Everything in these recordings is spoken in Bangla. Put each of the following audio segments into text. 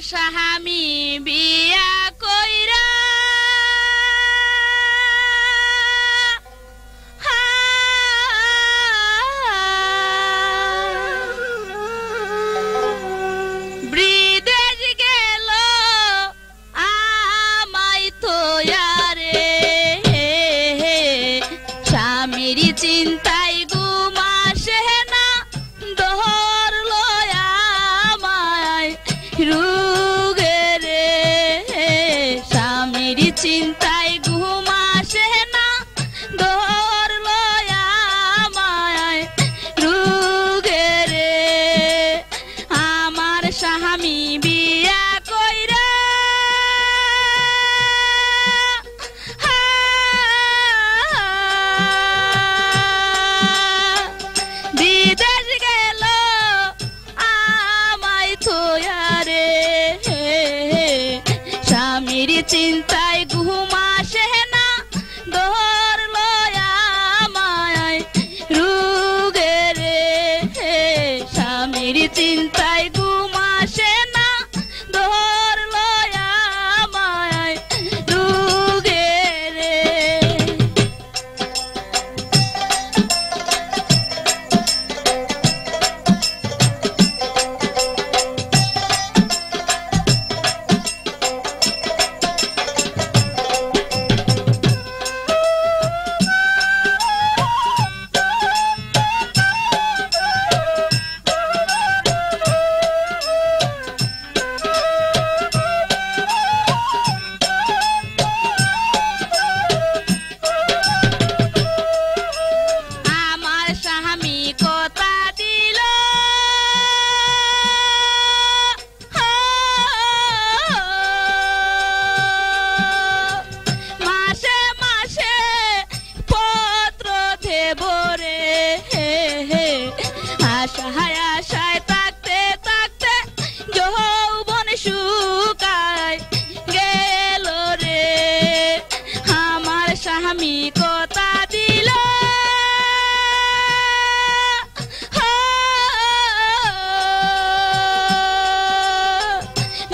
স্বামী বিয়া কইরা বিদেশ গেল আমায় তোয়ারে স্বামীর চিন্তায় ঘুম আসে না ধরল আমায় রুগে রে স্বামীর চিন্তায় ঘুম আসে না ধরল আমায় রুগে রে আমার স্বামী বিয়া কইরা বিদেশ গেল আমায় থোয়ারে স্বামীর চিন্তায় ঘুম আসে না ধরল আমায় রুগে রে স্বামীর চিন্তায় ঘুম আসে না ধরল আমায় রুগে রে আমার স্বামী কথা দিল মাসে মাসে পত্র দেব রে আশায় আশায় থাকতে থাকতে যৌবন শুকায় গেল রে আমার স্বামী কথা দিল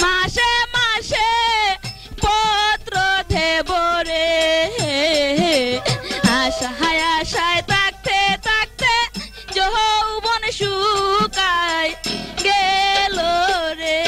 মাসে মাসে পত্র দেব রে আশায় আশায় থাকতে থাকতে যৌবন শুকায় গেল রে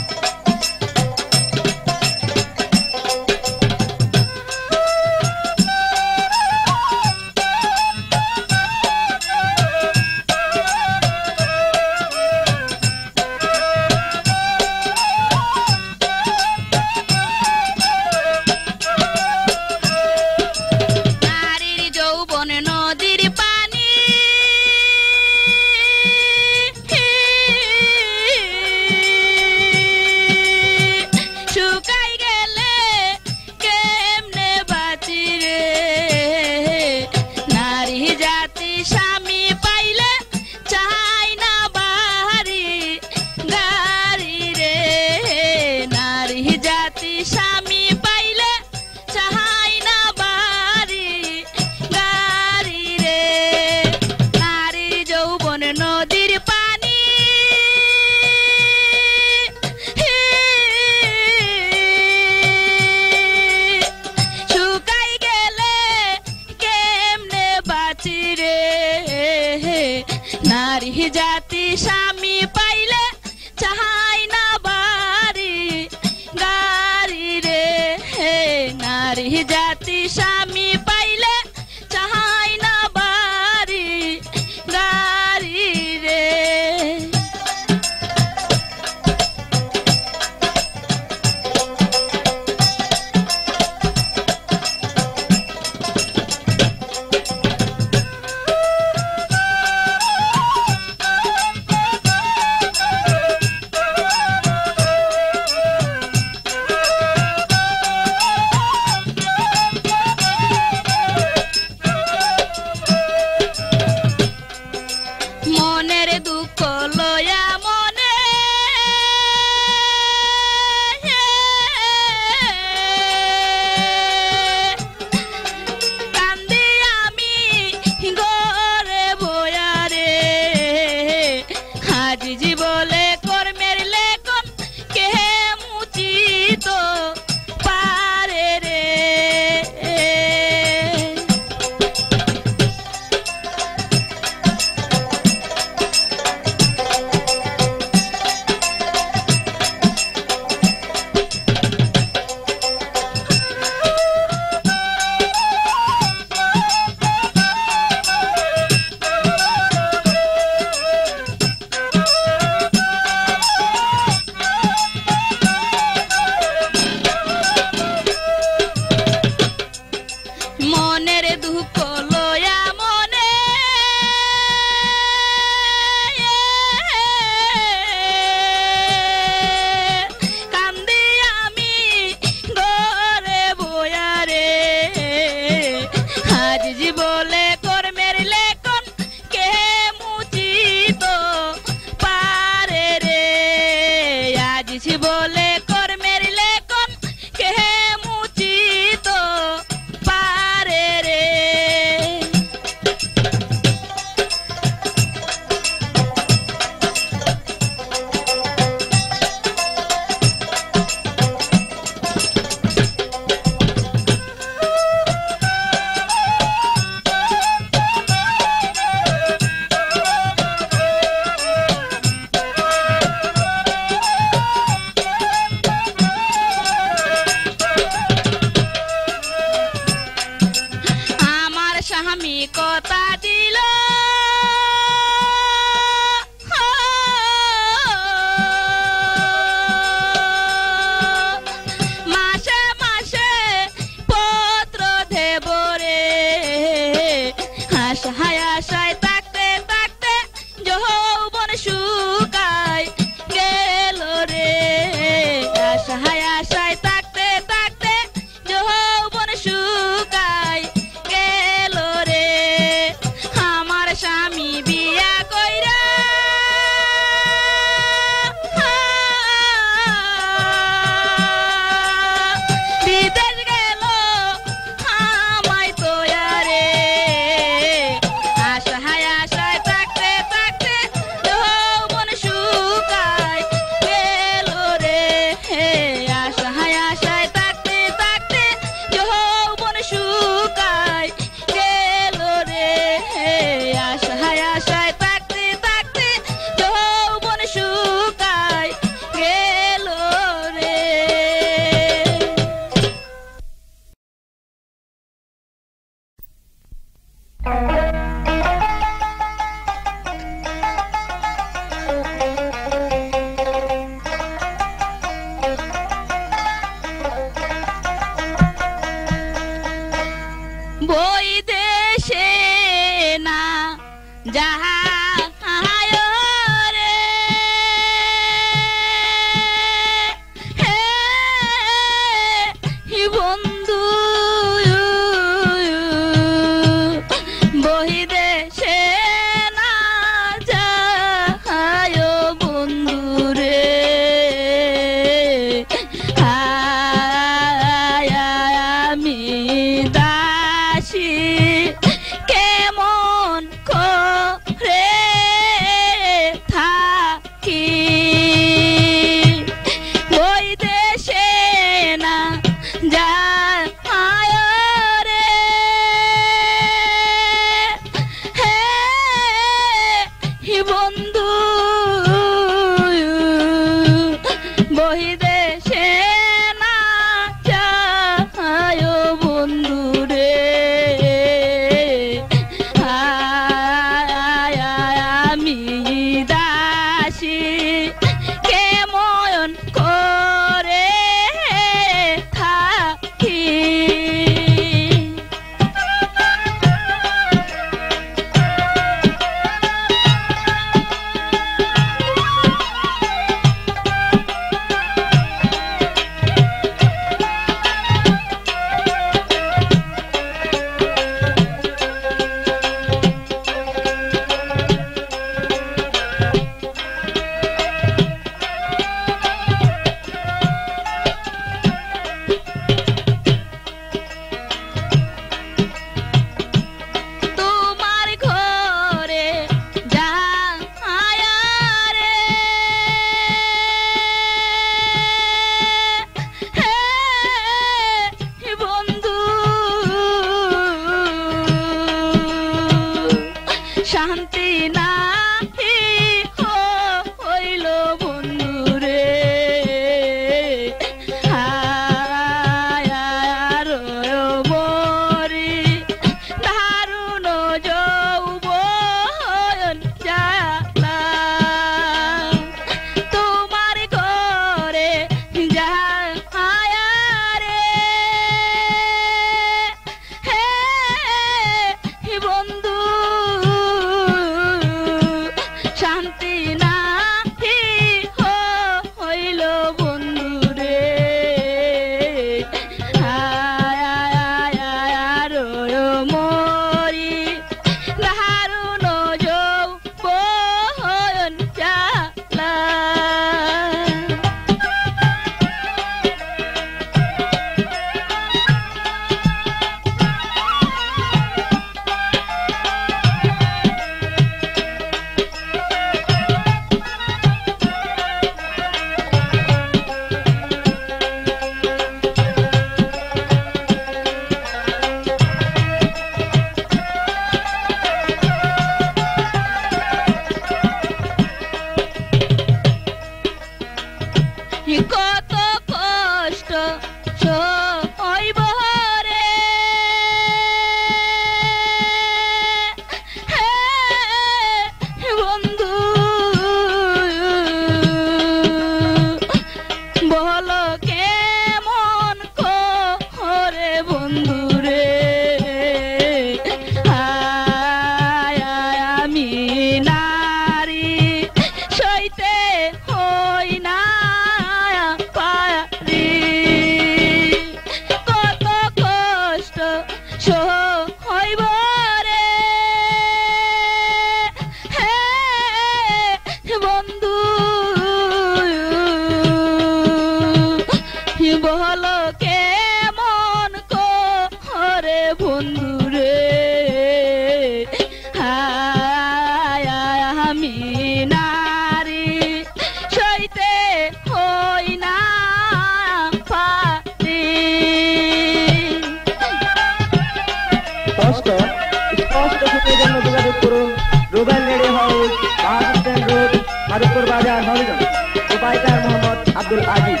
প্রোপাইটার মোহাম্মদ আব্দুল আজিজ,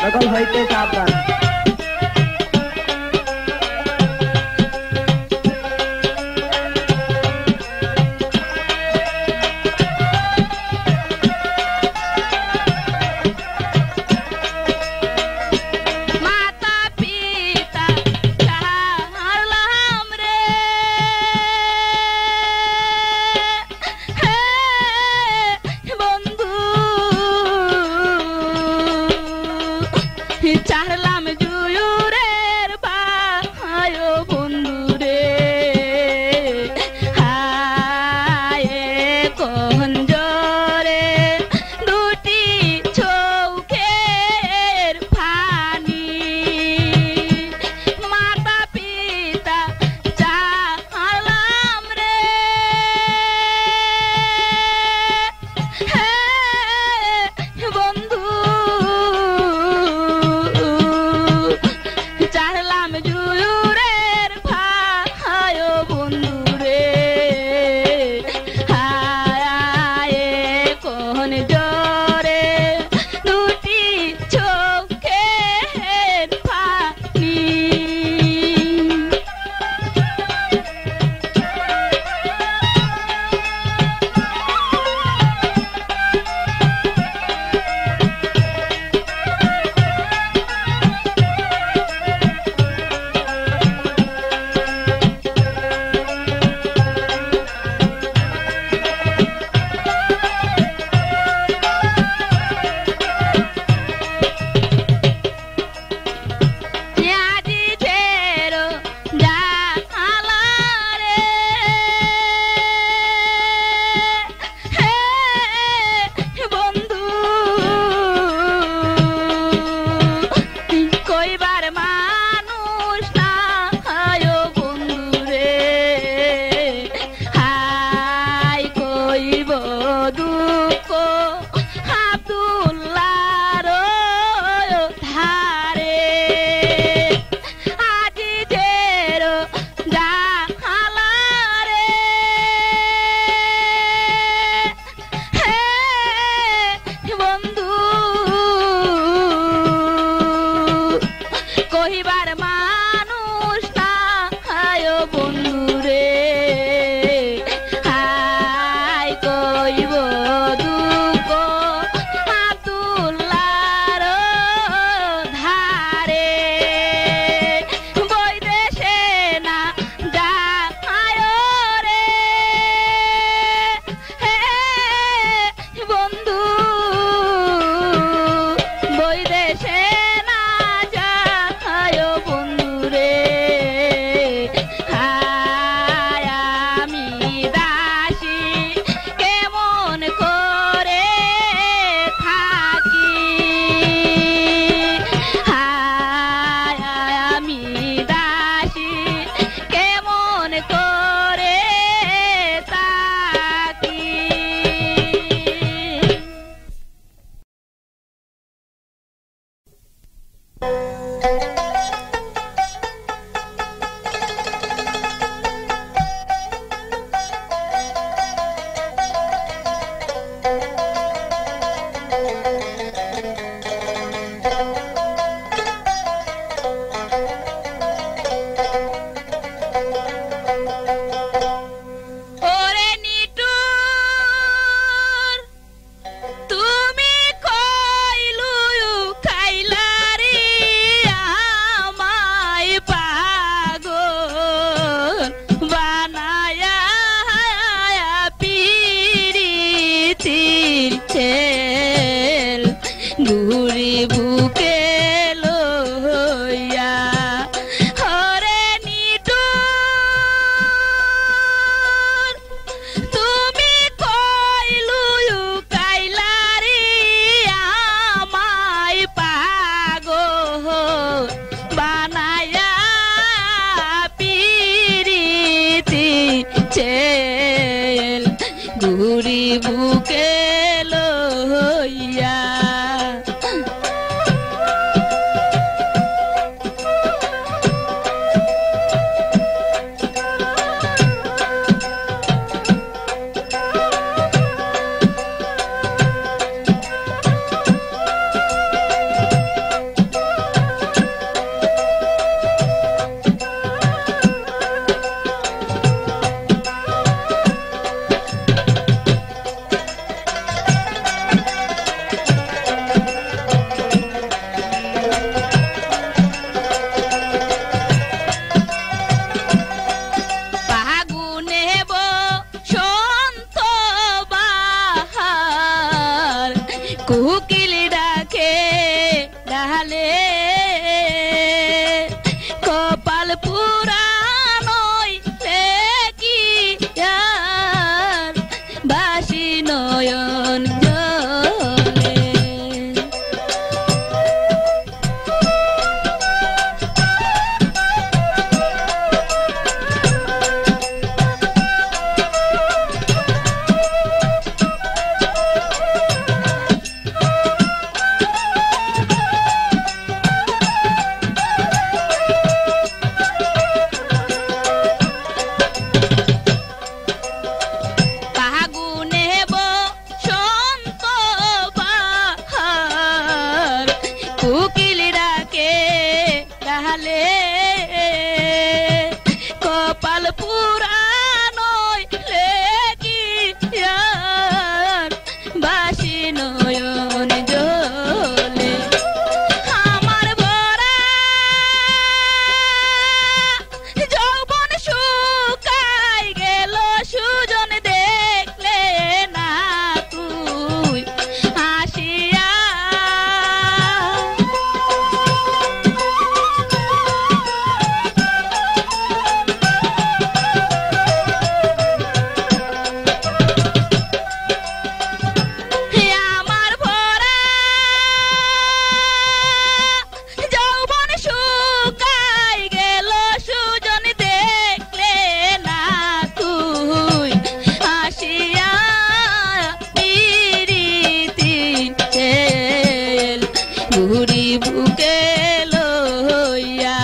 নকল হইতে সাবধান। চারলাম জুয়ুরের ভাই বন্ধু রে, হায় কোন জোরে দুটি চৌখের ফানি, মাতা পিতা চারলাম রে, বন্ধু চারলাম জুয়ুরের ভাই বন্ধু রে, হায় কোন জোরে দুটি চোখের পানি। কইবার মানুষ না হয় বন্ধু রে, হায় কইব দুঃখ আব্দুল্লাহর ধারে, আজিজের জাহালারে, বন্ধু কহিবার মানুষ না হয় বন্ধু রে, হায় কইব দুঃখ আব্দুল্লাহর ধারে, বৈদেশে না যায় রে, বন্ধু বৈদেশে না যায় বন্ধু রে, হায় আমি দাসী কেমন করে থাকি, হায় আমি দাসী কেমন করে থাকি। ওরে নিটুর তুমি কইলু খাইলারি আমায় পাগল বানায়া পিরিতির ছেল ঘুরি বুকে লইয়া, ওরে নিটুর তুমি কইলু কাইলারি আমায় পাগল বানায়া পিরিতি ছেল ঘুরি বুকে লইয়া, ডাকে ডালে কপাল পুরানোই কি আর বাসি নয়ন জলে কোকিল ডাকে ডালে কপাল পুরানোই কি আর বাসি নয়ন জলে আমার ভরা যৌবন শুকাই গেল সুজন দেখলে না তুই আসিয়া ঘুরি বুকে লইয়া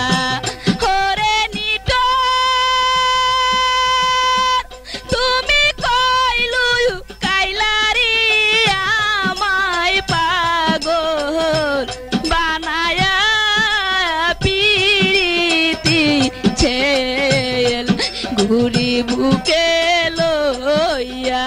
হরে নিটোর তুমি কইলু কাইলারি আমায় পাগল বানায়া পিরিতি ছেল ঘুরি বুকে লইয়া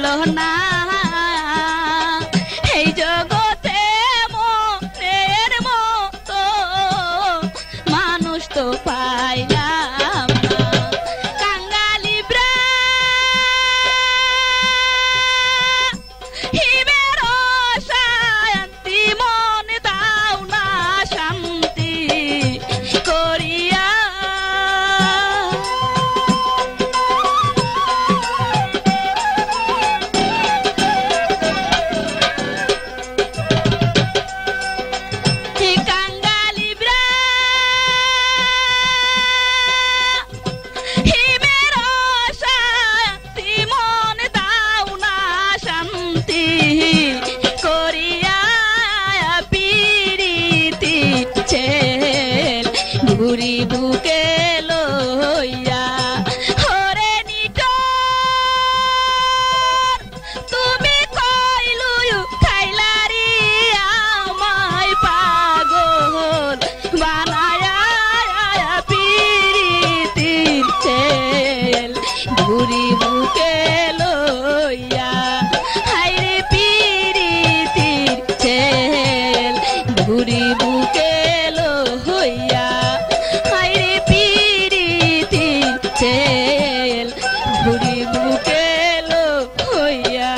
হলো না এই জগতে মনের মতো মানুষ তো পাইলাম না কাঙ্গালি হিমের শান্তি মন দাও না শান্তি করিয়া কাঙ্গালি হিমের শান্তি মন দাও না শান্তি করিয়া পিরিতি ছেল ঘুরি বুকে লইয়া হরে নিটর তুমি কইলু খাইলারি আমায় পাগল বানায়া পিরিতির ছেল ঘুরি বুকে লইয়া হাইরে পিরিতির ছেল ঘুরি বুকে লইয়া হাইরে পিরিতির ছেল ঘুরি বুকে লইয়া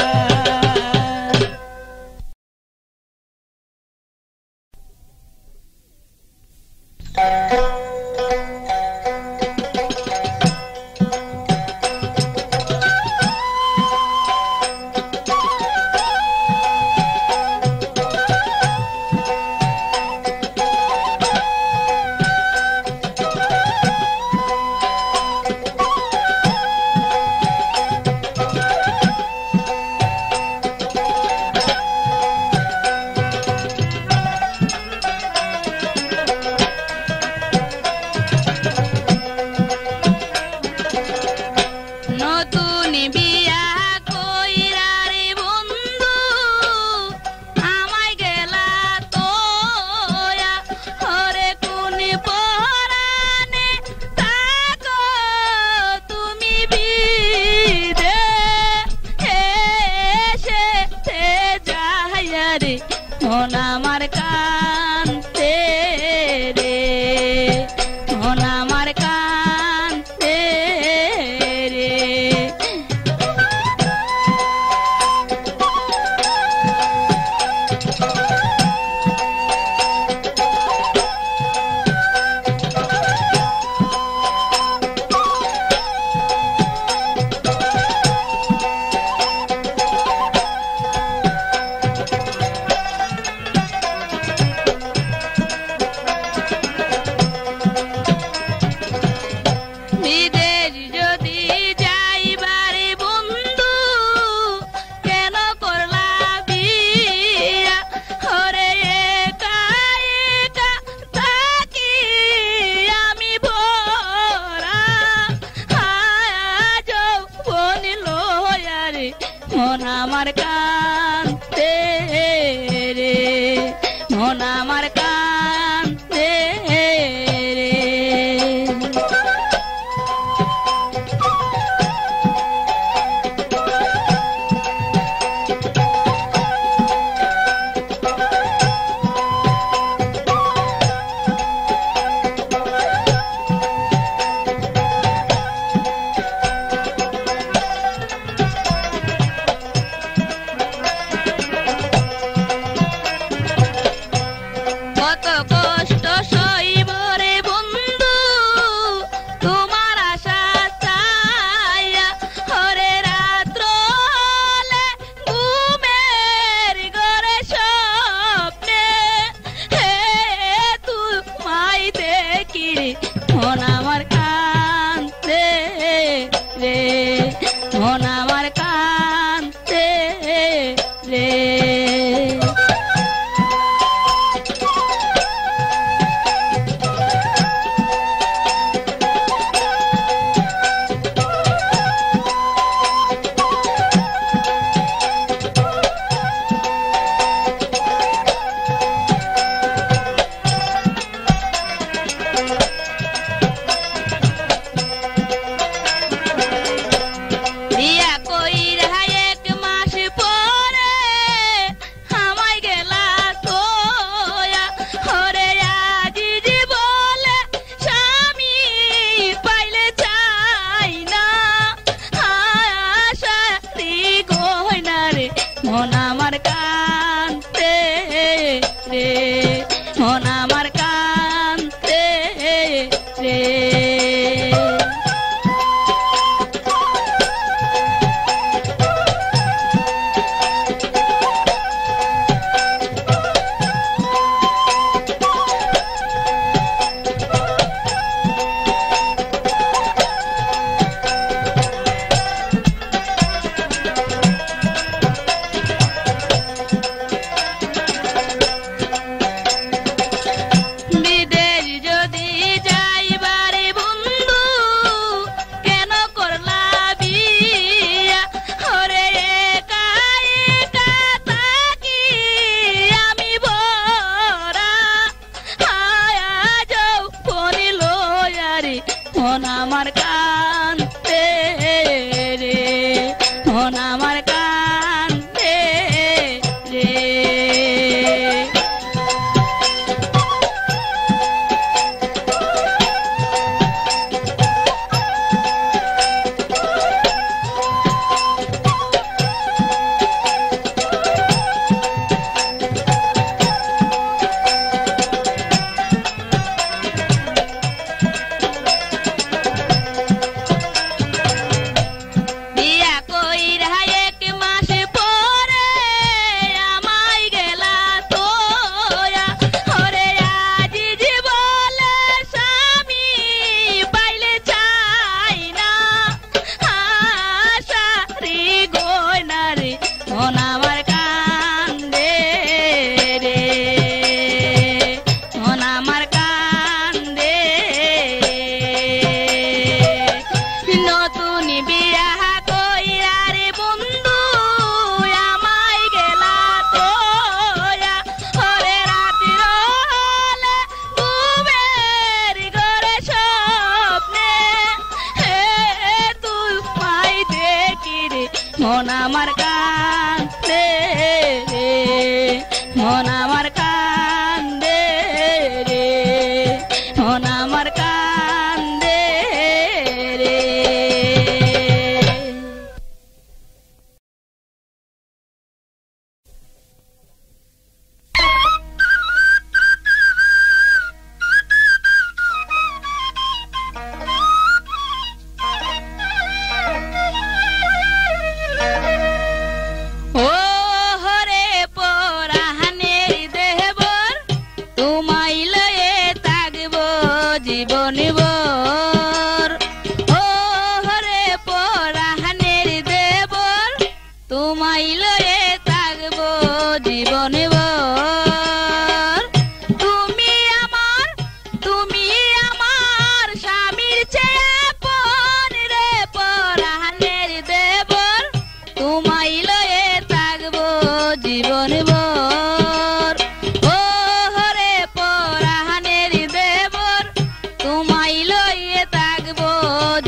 নতুন বিয়া কইরা রে বন্ধু আমায় গেলা তোয়া হরে কোন পরানে থাকো তুমি বিদে এসে যাইয়া রে মন আমার কান্তে রে মন আমার কান্তে রে বিদেশ যদি যাইবারে বন্ধু কেন করলা বিয়া হরে একা একা থাকি আমি ভরা আজ বনি লয়া রে মন আমার কান্তে রে মন আমার কান্তে রে কত কষ্ট সইব রে বন্ধু তোমার আশা চাইয়া হরে রাত্র হলে ঘুমের ঘরে স্বপ্নে হে তোমায় দেখি মন আমার কান্তে রে মন আমার কান্তে রে দিয়া কইরা মন আমার কান্দে রে, মন আমার কান্দে রে। মন আমার কান্দে রে, মন আমার কান্দে রে। মন আমার কান্দে রে, মন আমার কান্দে। নতুন বিয়া কইরা রে বন্ধু আমায় গেলা তোয়া, ওরে রাত্রি হলে ঘুমের ঘরে স্বপ্নে হে তুই মাই দেখি রে। মন আমার কান্দে রে, মন আমার কান্দে রে, মন আমার কান্দে রে। ও হরে পরাহানের দেহবর, তোমায় লয়ে থাকব জীবন ভর। ও হরে পরাহানের দেবর, তোমায় লয়ে থাকব জীবন ভর। তুমি আমার স্বামীর চেয়ে আপন রে পরাহানের দেবর, তোমায় লয়ে থাকব জীবন ভর। ও হরে পরাহানের দেবর, তোমায় লয়ে থাকব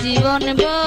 জীবন ভর।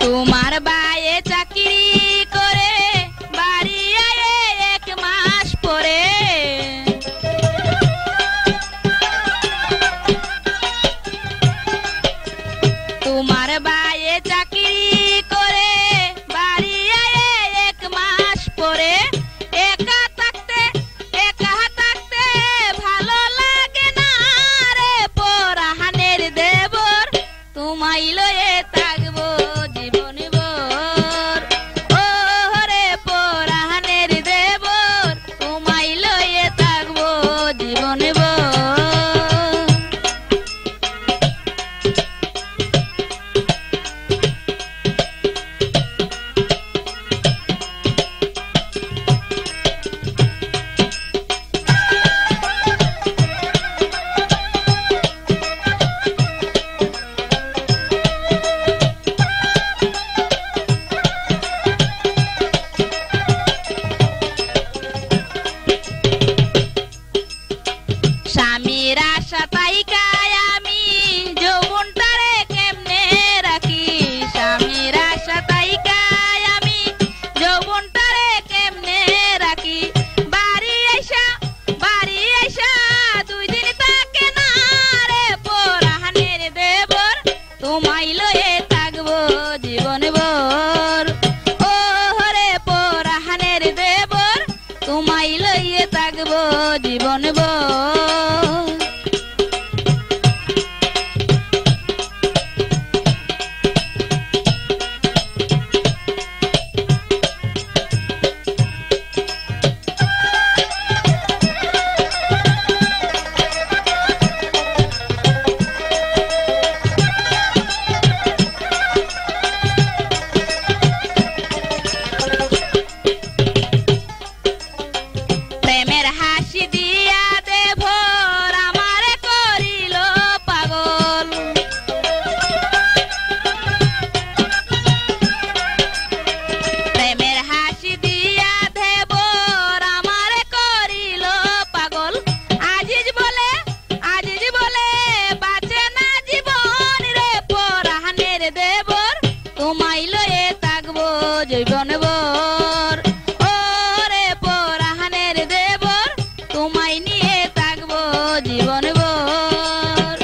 তোমার বায়ে চাকরি করে বাড়ি আয়ে 1 মাস পরে, তোমার বায়ে চাকরি করে বাড়ি আয়ে 1 মাস পরে। একা থাকতে ভালো লাগে না রে পরাহানের দেবর, তোমায় লয়ে থাকব জীবন ভর। জীবন ভর ও হরে পরাহানের দেবর তোমায় লইয়ে থাকবো জীবন ভর প্রেমের হাসি দিয়া দেভর আমারে করিল পাগল প্রেমের হাসি দিয়া দেভর আমারে করিল পাগল আজিজ বলে বাঁচে না জীবন রে পরাহানের দেবর তোমায় লয়ে থাকবো জীবন ভর ও রে পরাহানের দেবর তোমায় নিয়ে থাকবো জীবন ভর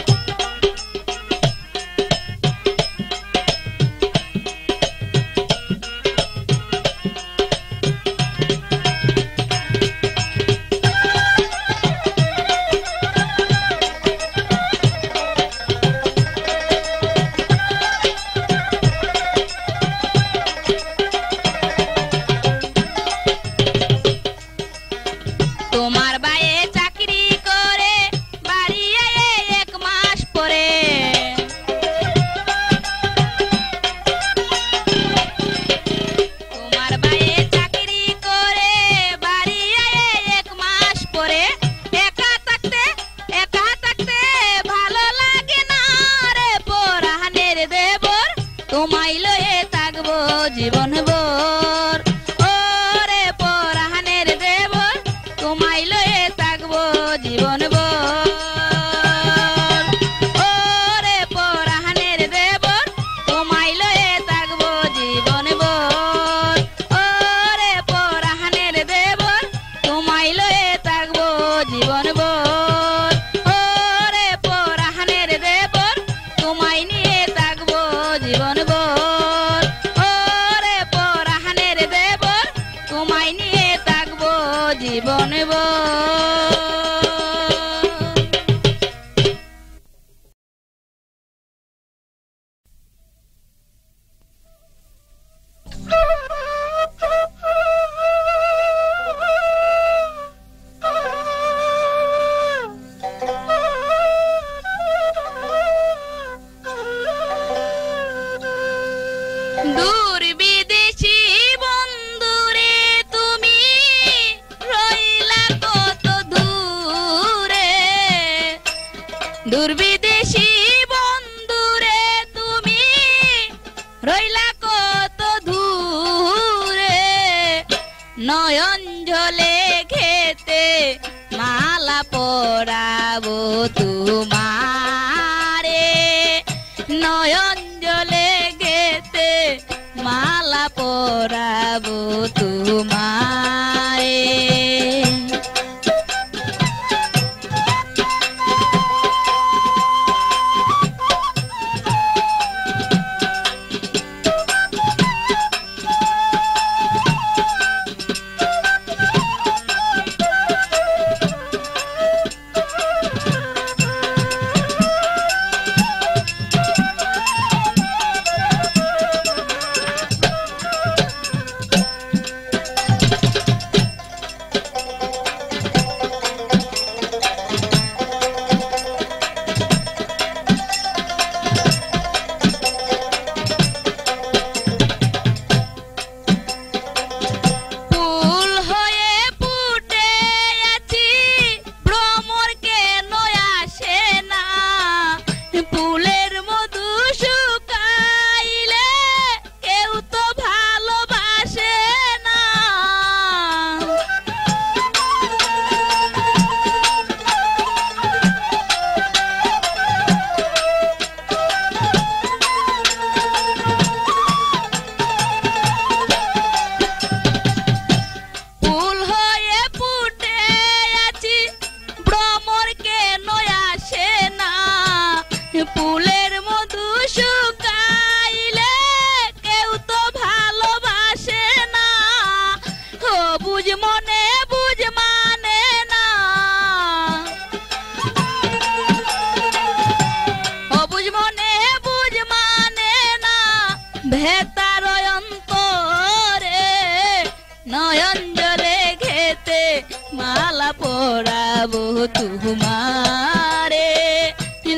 তোমার বায়ে চাকরি করে বাড়ি আয়ে 1 মাস পরে তোমার বায়ে চাকরি করে বাড়ি আয়ে 1 মাস পরে একা থাকতে ভালো লাগে না রে পরাহানের দেবর তোমায় লয়ে থাকবো জীবন ভর ও রে পরাহানের দেবর তোমায় লয়ে থাকবো জীবন ভর ও রে পরাহানের দেবর তোমায় লয়ে থাকবো জীবন ভর ও রে পরাহানের দেবর তোমায় লয়ে থাকবো জীবন ভর ও রে পরাহানের দেবর তোমায় নিয়ে থাকবো জীবন ভর ও রে পরাহানের দেবর তোমায় নিয়ে থাকবো জীবন ভর দূর বিদেশি বন্ধুরে তুমি রইলা কত দূরে দূর বিদেশি বন্ধুরে তুমি রইলা কত দূরে নয়ন জলে খেতে মালা পরাবো তোমারে নয়ন জলে গেতে মালা পরাবো তোমারে ভেতার অন্তরে নয়ন জলে ঘেতে মালা পরাবো তোমারে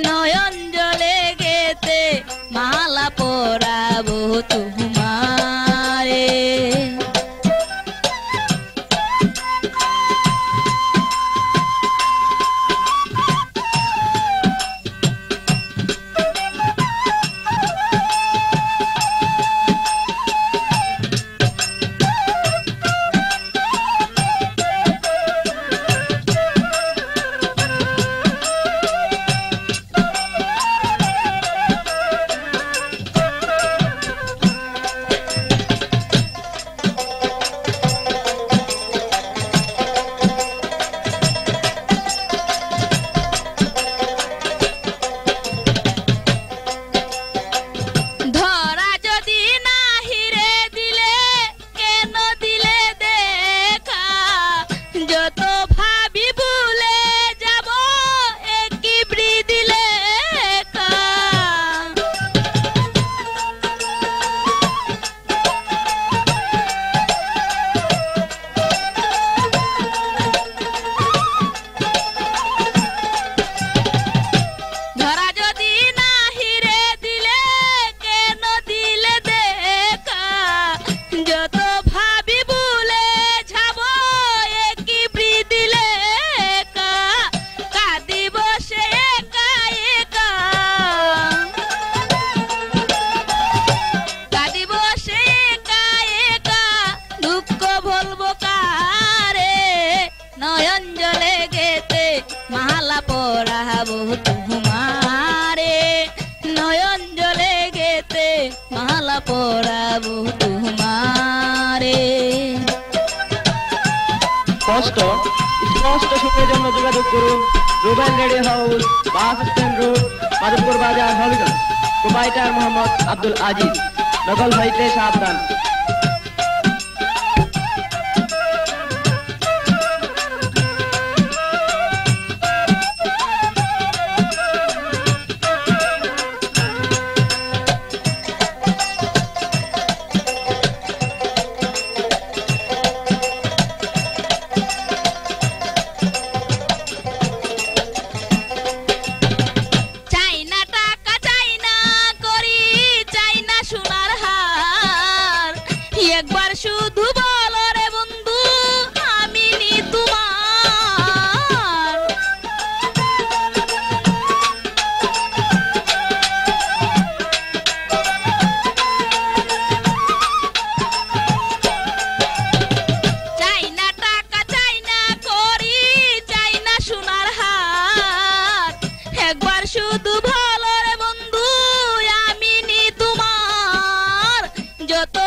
নয়ন জলে ঘেতে মালা পরাবো তোমারে তোমারে নয়ন জলে গেতে মালা পরাবো তোমারে স্পষ্ট সময়ের জন্য যোগাযোগ করুন Rubel radio house bus stand road Madhabpur বাজার হবিগঞ্জ প্রোপাইটার মোহাম্মদ আব্দুল আজিজ নকল হইতে সাবধান একবার শুধু বলো রে বন্ধু আমি নি তোমার চাই না টাকা চাই না করি চাই না সোনার হার একবার শুধু বলো রে বন্ধু আমি নি তোমার যত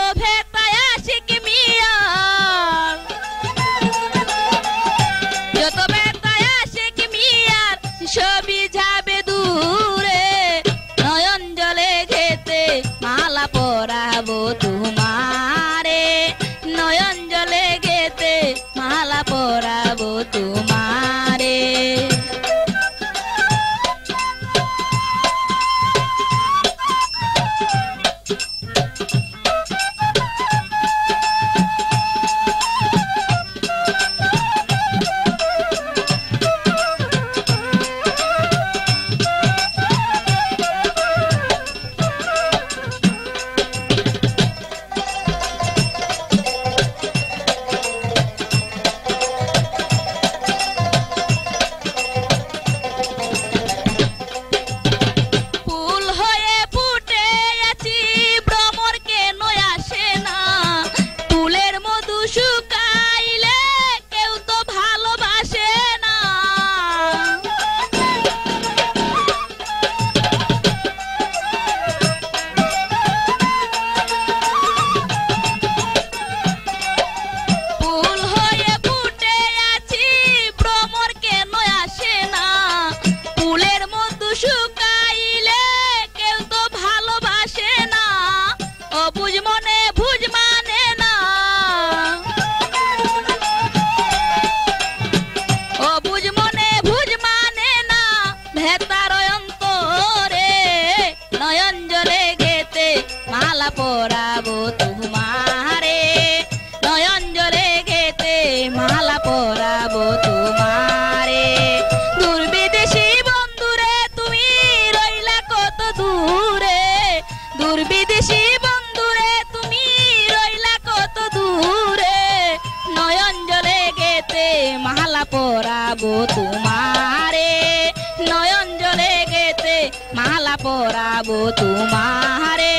ছবি যাবে দূরে নয়ন জলে ঘেতে মালা পরাবো তোমারে নয়ন জলে ঘেতে মালা পরাবো তোমারে মালা পরাবো পরাবো তোমারে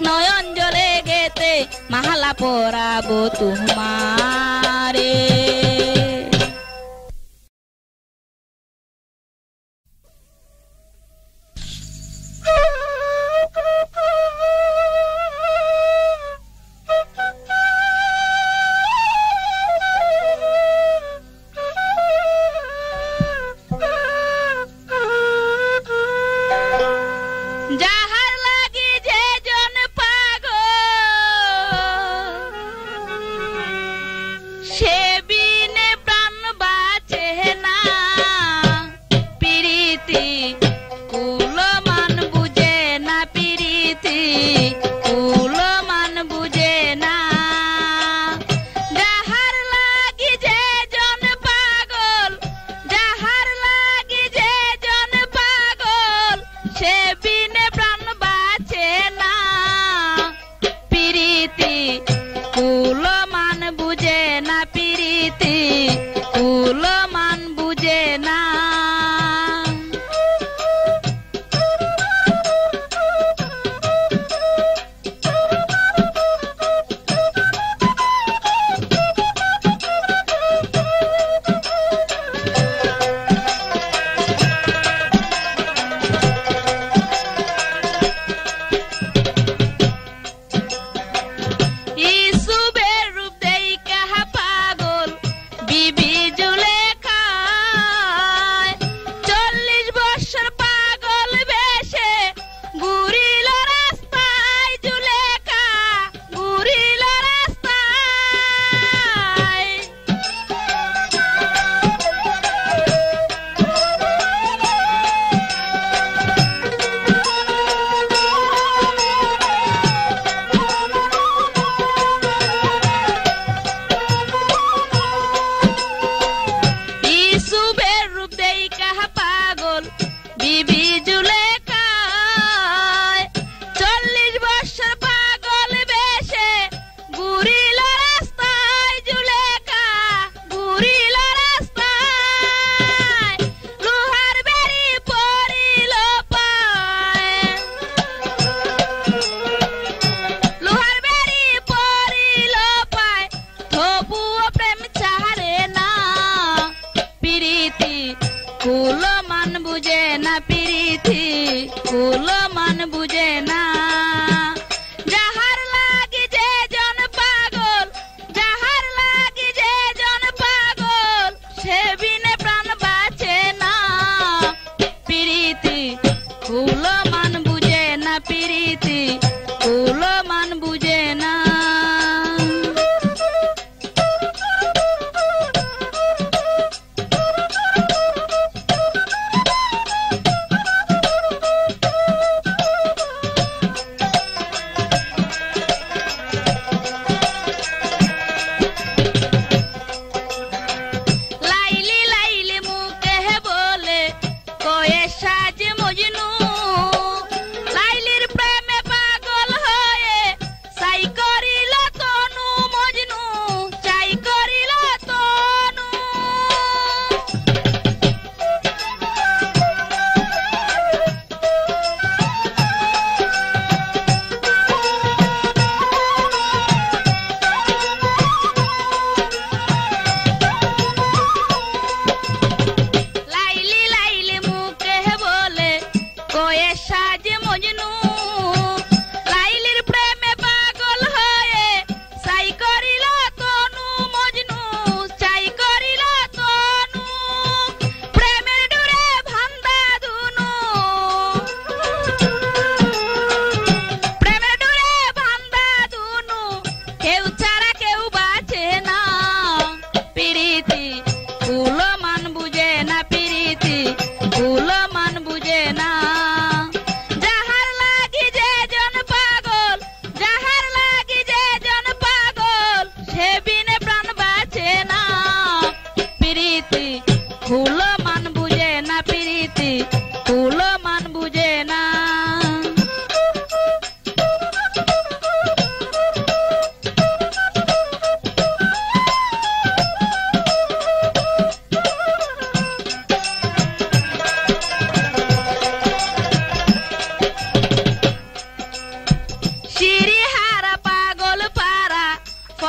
নয়ন জলে গেতে মালা পরাবো তোমারে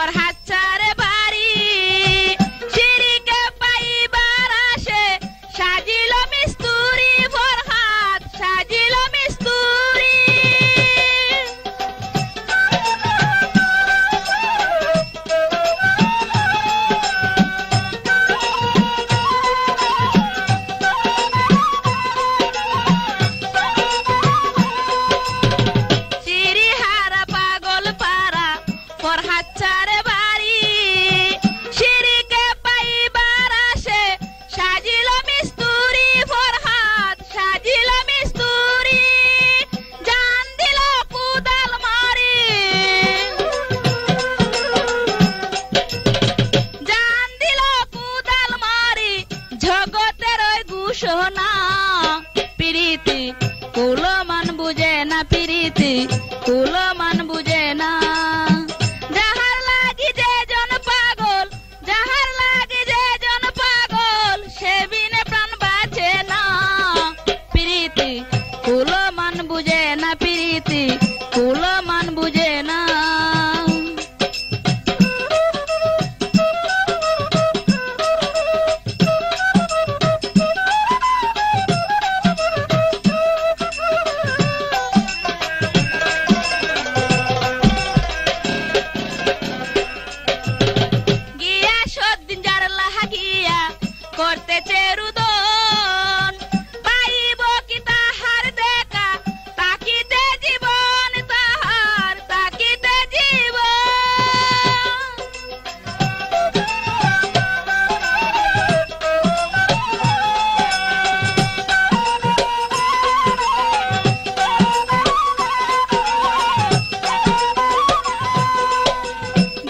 ফরহাচ্চারে বাড়ি সিঁড়িকে পাইবার আসে সাজিল মিস্তুরি ফরহাদ সাজিল মিস্তুরি সিঁড়িহারা পাগল পারা ফরহাচ্চারে বাড়ি সিঁড়িকে পাইবার আসে সাজিল মিস্তুরি ফরহাদ সাজিল মিস্তুরি জান দিল কুদাল মারি জান দিল কুদাল মারি জগতের ওই ঘোষণা প্রীতি কুলো মান বুঝে না প্রীতি কুলো মান বুঝে না যাহার লাগি যে জন পাগল যাহার লাগি যে জন পাগল সে বিনে প্রাণ বাঁচে না প্রীতি কুলো মান বুঝে না প্রীতি কুলো মান বুঝে না গিয়া সদ্দিন যার লাহাগিয়া করতেছে রুদন পাইব কি তাহার দেখা তাকিতে জীবন তাহার তাকিতে জীবন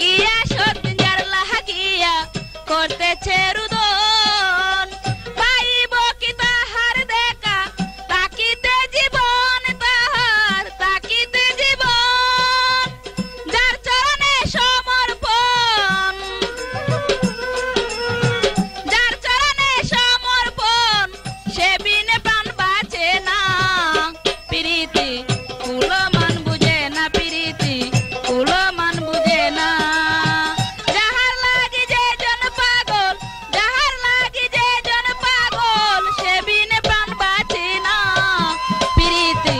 গিয়া সদ্দিন যার লাহাগিয়া করতেছে রুদন পাইব কি তাহার দেখা তাকিতে জীবন তাহার তাকিতে জীবন যার চরণে সমর্পণ যার চরণে সমর্পণ সে বিনে প্রাণ বাঁচে না প্রীতি কুলো মান বুঝে না প্রীতি কুলো মান বুঝে না যাহার লাগি যে জন পাগল যাহার লাগি যে জন পাগল সে বিনে প্রাণ বাঁচে না প্রীতি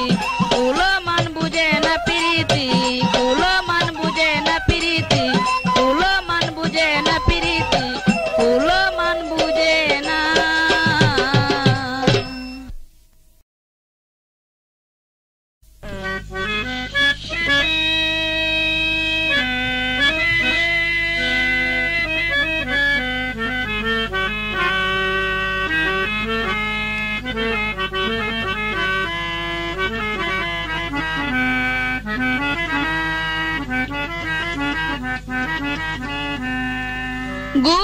কুলো মান বুঝে না প্রীতি কুলো মান বুঝে না প্রীতি কুলো মান বুঝে না প্রীতি কুলো মান বুঝে না গু